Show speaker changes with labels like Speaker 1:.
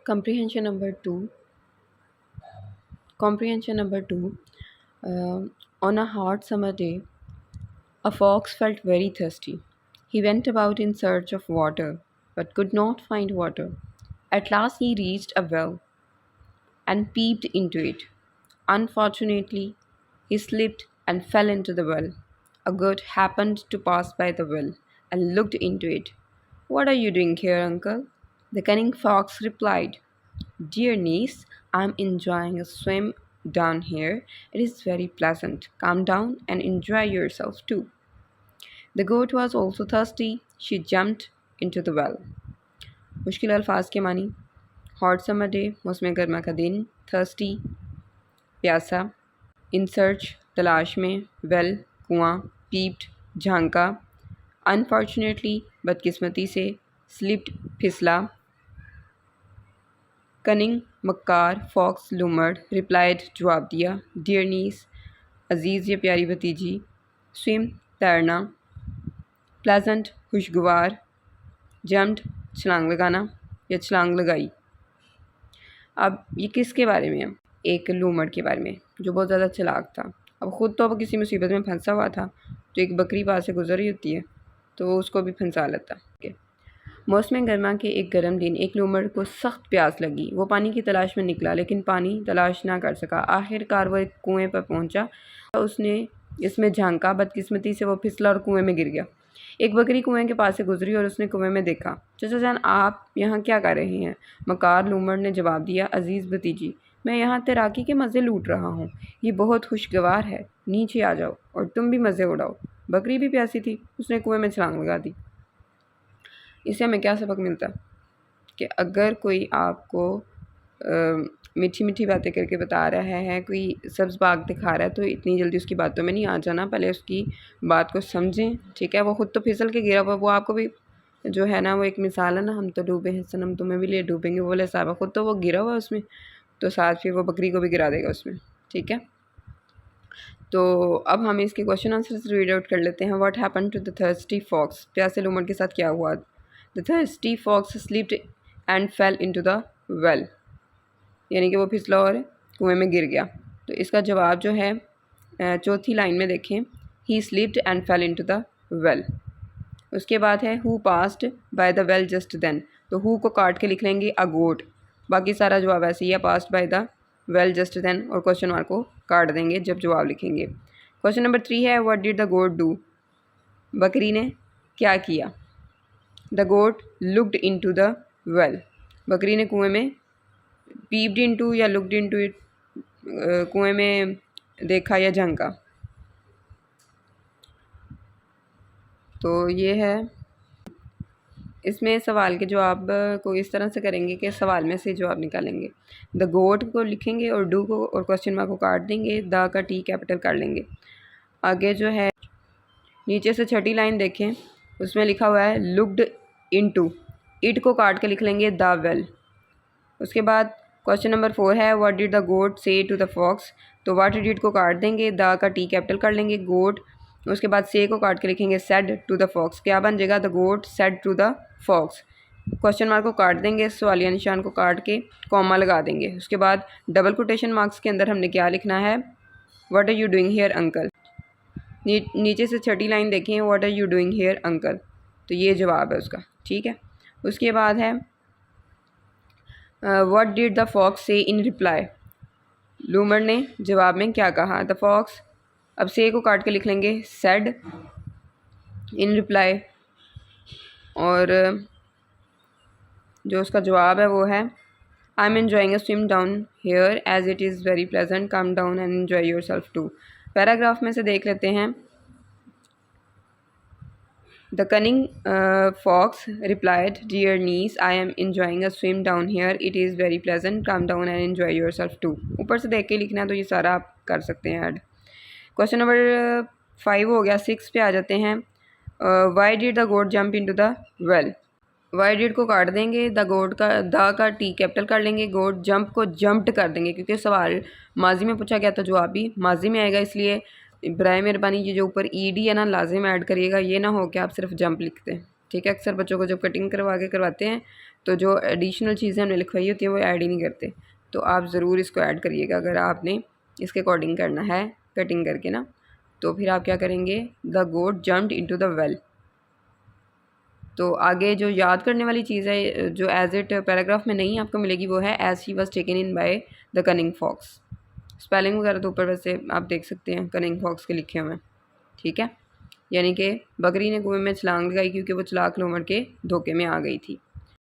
Speaker 1: Comprehension number two. Comprehension number two. On a hot summer day, a fox felt very thirsty. He went about in search of water, but could not find water. At last, he reached a well and peeped into it. Unfortunately, he slipped and fell into the well. A goat happened to pass by the well and looked into it. "What are you doing here, uncle?" The cunning fox replied, "Dear niece, I am enjoying a swim down here. It is very pleasant. Come down and enjoy yourself too." The goat was also thirsty. She jumped into the well. मुश्किल अल्फाज के मानी hot summer day, मौसम गर्मा का दिन, thirsty प्यासा, in search तलाश में, वेल कुआं, पीप्ड झांका, अनफॉर्चुनेटली बदकिस्मती से, स्लिप्ड फिसला, कनिंग मक्कार फॉक्स लूमर्ड रिप्लाइड जवाब दिया, डियर नीस अजीज़ या प्यारी भतीजी, स्विम तैरना, प्लेजेंट खुशगवार, जम्प्ड छलांग लगाना या छलांग लगाई। अब ये किसके बारे में है? एक लूमड़ के बारे में जो बहुत ज़्यादा चालाक था। अब ख़ुद तो अब किसी मुसीबत में फंसा हुआ था, तो एक बकरी पास से गुजर रही होती है तो उसको भी फंसा लेता है। मौसम गर्मा के एक गर्म दिन एक लूमड़ को सख्त प्यास लगी। वो पानी की तलाश में निकला लेकिन पानी तलाश ना कर सका। आखिरकार वो एक कुएं पर पहुंचा। उसने इसमें झांका, बदकिस्मती से वो फिसला और कुएं में गिर गया। एक बकरी कुएं के पास से गुजरी और उसने कुएं में देखा। चाचा जान, आप यहाँ क्या कर रहे हैं? मकार लूमड़ ने जवाब दिया, अजीज़ भतीजी, मैं यहाँ तैराकी के मज़े लूट रहा हूँ। ये बहुत खुशगवार है, नीचे आ जाओ और तुम भी मज़े उड़ाओ। बकरी भी प्यासी थी, उसने कुएं में छलांग लगा दी। इससे हमें क्या सबक मिलता कि अगर कोई आपको मीठी मीठी बातें करके बता रहा है, कोई सब्ज़ बाग दिखा रहा है, तो इतनी जल्दी उसकी बातों में नहीं आ जाना, पहले उसकी बात को समझें। ठीक है, वो ख़ुद तो फिसल के गिरा हुआ, वो आपको भी जो है ना, वो एक मिसाल है ना, हम तो डूबे हैं सनम तुम्हें भी लिए डूबेंगे, वो वाले साहब ख़ुद तो वो गिरा हुआ उसमें, तो साथ फिर वो बकरी को भी गिरा देगा उसमें। ठीक है, तो अब हम इसके क्वेश्चन आंसर रीड आउट कर लेते हैं। What happen to the thirsty fox? प्यासे लूमड़ के साथ क्या हुआ? The thirsty fox slipped and fell into the well, यानी कि वो फिसला और कुएं में गिर गया। तो इसका जवाब जो है चौथी लाइन में देखें, he slipped and fell into the well. उसके बाद है who passed by the well just then, तो हु को काट के लिख लेंगे अ गोट। बाकी सारा जवाब ऐसे ही है, passed by the well just then, और क्वेश्चन मार्क को काट देंगे जब जवाब लिखेंगे। क्वेश्चन नंबर 3 है, what did the goat do? बकरी ने क्या किया? The goat looked into the well, बकरी ने कुएं में पीप्ड इनटू या लुक्ड इनटू इट, कुएं में देखा या झांका। तो ये है, इसमें सवाल के जवाब को इस तरह से करेंगे कि सवाल में से जवाब निकालेंगे। द गोट को लिखेंगे और डू को और क्वेश्चन मार्क को काट देंगे, द का टी कैपिटल कर लेंगे। आगे जो है नीचे से छठी लाइन देखें, उसमें लिखा हुआ है लुक्ड इनटू, इट को काट के लिख लेंगे द वेल। उसके बाद क्वेश्चन नंबर 4 है, व्हाट डिड द गोट से टू द फॉक्स? तो व्हाट डिड को काट देंगे, द का टी कैपिटल कर लेंगे, गोट, उसके बाद से को काट के लिखेंगे सेड टू द फॉक्स। क्या बन जाएगा? The goat said to the fox. Question mark को काट देंगे, सवालिया निशान को काट के कॉमा लगा देंगे। उसके बाद डबल कोटेशन मार्क्स के अंदर हमने क्या लिखना है, what are you doing here uncle. नीचे से छठी लाइन देखें, what are you doing here uncle, तो ये जवाब है उसका। ठीक है, उसके बाद है व्हाट डिड द फॉक्स से इन रिप्लाई? लूमड़ ने जवाब में क्या कहा? द फॉक्स, अब से को काट के लिख लेंगे सेड इन रिप्लाई, और जो उसका जवाब है वो है I am enjoying a swim down here as it is very pleasant, come down and enjoy yourself too. Paragraph में से देख लेते हैं। The cunning fox replied, dear niece, I am enjoying a swim down here. It is very pleasant. Come down and enjoy yourself too. ऊपर से देख के लिखना है, तो ये सारा आप कर सकते हैं ऐड। क्वेश्चन नंबर 5 हो गया। 6 पे आ जाते हैं। Why did the goat jump into the well? Why did को काट देंगे, द गोट का द का टी कैपिटल कर लेंगे, गोट जंप को जम्प्ड कर देंगे, क्योंकि सवाल माजी में पूछा गया था, जवाब भी माजी में आएगा, इसलिए बराए मेहरबानी ये जो ऊपर ईडी है ना, लाजिम ऐड करिएगा, ये ना हो कि आप सिर्फ जंप लिखते हैं। ठीक है, अक्सर बच्चों को जब कटिंग करवा के करवाते हैं तो जो एडिशनल चीज़ें हमने लिखवाई होती हैं वो ऐड ही नहीं करते। तो आप ज़रूर इसको ऐड करिएगा अगर आपने इसके अकॉर्डिंग करना है कटिंग करके ना। तो फिर आप क्या करेंगे, the goat jumped into the well. तो आगे जो याद करने वाली चीज़ है जो एज इट पैराग्राफ में नहीं आपको मिलेगी वो है as she was taken in by the cunning fox. Spelling वगैरह तो ऊपर वैसे आप देख सकते हैं कनिंग फॉक्स के लिखे हुए हैं, ठीक है। यानी कि बकरी ने कुएं में छलांग लगाई क्योंकि वो चालाक लोमड़ के धोखे में आ गई थी।